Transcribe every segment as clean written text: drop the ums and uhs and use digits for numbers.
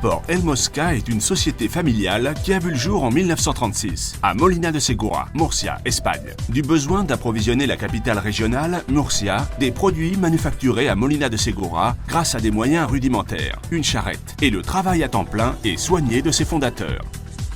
Transport El Mosca est une société familiale qui a vu le jour en 1936, à Molina de Segura, Murcia, Espagne. Du besoin d'approvisionner la capitale régionale, Murcia, des produits manufacturés à Molina de Segura grâce à des moyens rudimentaires, une charrette et le travail à temps plein et soigné de ses fondateurs.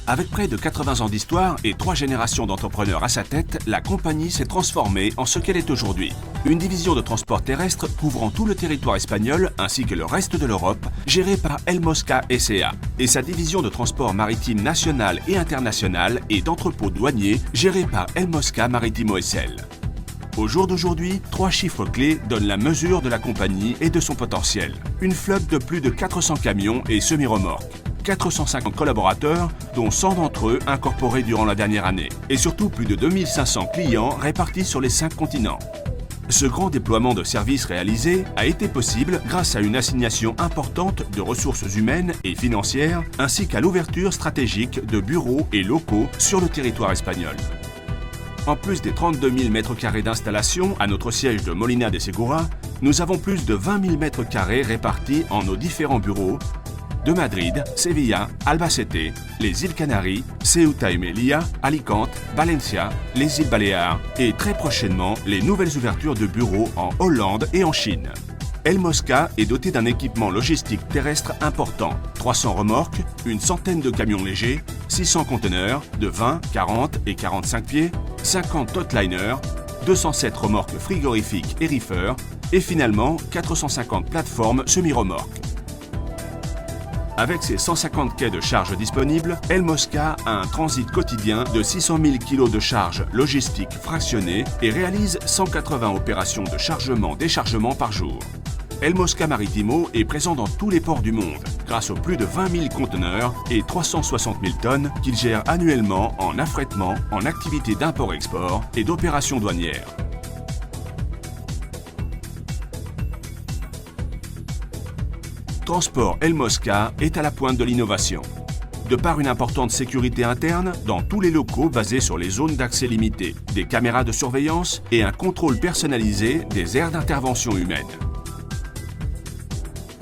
Avec près de 80 ans d'histoire et 3 générations d'entrepreneurs à sa tête, la compagnie s'est transformée en ce qu'elle est aujourd'hui. Une division de transport terrestre couvrant tout le territoire espagnol ainsi que le reste de l'Europe, gérée par El Mosca S.A. et sa division de transport maritime national et international et d'entrepôts douaniers, gérée par El Mosca Marítimo S.L. Au jour d'aujourd'hui, 3 chiffres clés donnent la mesure de la compagnie et de son potentiel. Une flotte de plus de 400 camions et semi-remorques. 450 collaborateurs, dont 100 d'entre eux incorporés durant la dernière année, et surtout plus de 2500 clients répartis sur les 5 continents. Ce grand déploiement de services réalisé a été possible grâce à une assignation importante de ressources humaines et financières, ainsi qu'à l'ouverture stratégique de bureaux et locaux sur le territoire espagnol. En plus des 32 000 m² d'installation à notre siège de Molina de Segura, nous avons plus de 20 000 m² répartis en nos différents bureaux de Madrid, Sevilla, Albacete, les îles Canaries, Ceuta et Melilla, Alicante, Valencia, les îles Baléares et très prochainement les nouvelles ouvertures de bureaux en Hollande et en Chine. El Mosca est doté d'un équipement logistique terrestre important, 300 remorques, une centaine de camions légers, 600 conteneurs de 20, 40 et 45 pieds, 50 totliners, 207 remorques frigorifiques et reefers et finalement 450 plateformes semi-remorques. Avec ses 150 quais de charge disponibles, El Mosca a un transit quotidien de 600 000 kg de charge logistique fractionnée et réalise 180 opérations de chargement-déchargement par jour. El Mosca Marítimo est présent dans tous les ports du monde, grâce aux plus de 20 000 conteneurs et 360 000 tonnes qu'il gère annuellement en affrètement, en activités d'import-export et d'opérations douanières. Transport El Mosca est à la pointe de l'innovation. De par une importante sécurité interne, dans tous les locaux basés sur les zones d'accès limité, des caméras de surveillance et un contrôle personnalisé des aires d'intervention humaine.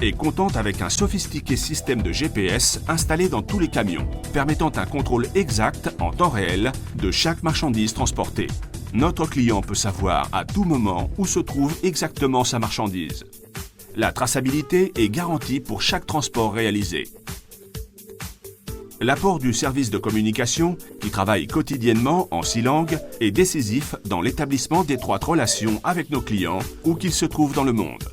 Et comptant avec un sophistiqué système de GPS installé dans tous les camions, permettant un contrôle exact en temps réel de chaque marchandise transportée. Notre client peut savoir à tout moment où se trouve exactement sa marchandise. La traçabilité est garantie pour chaque transport réalisé. L'apport du service de communication, qui travaille quotidiennement en 6 langues, est décisif dans l'établissement d'étroites relations avec nos clients, où qu'ils se trouvent dans le monde.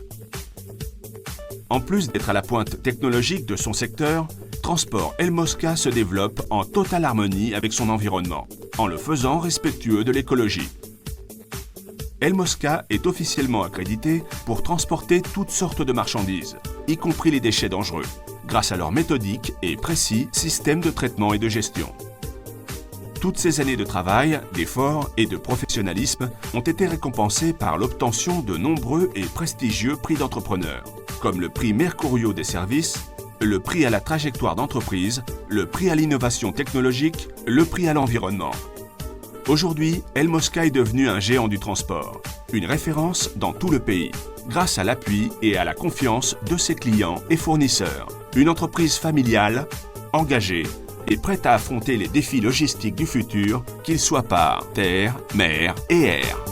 En plus d'être à la pointe technologique de son secteur, Transport El Mosca se développe en totale harmonie avec son environnement, en le faisant respectueux de l'écologie. El Mosca est officiellement accrédité pour transporter toutes sortes de marchandises, y compris les déchets dangereux, grâce à leur méthodique et précis système de traitement et de gestion. Toutes ces années de travail, d'efforts et de professionnalisme ont été récompensées par l'obtention de nombreux et prestigieux prix d'entrepreneurs, comme le prix Mercurio des services, le prix à la trajectoire d'entreprise, le prix à l'innovation technologique, le prix à l'environnement. Aujourd'hui, El Mosca est devenu un géant du transport, une référence dans tout le pays, grâce à l'appui et à la confiance de ses clients et fournisseurs. Une entreprise familiale, engagée et prête à affronter les défis logistiques du futur, qu'ils soient par terre, mer et air.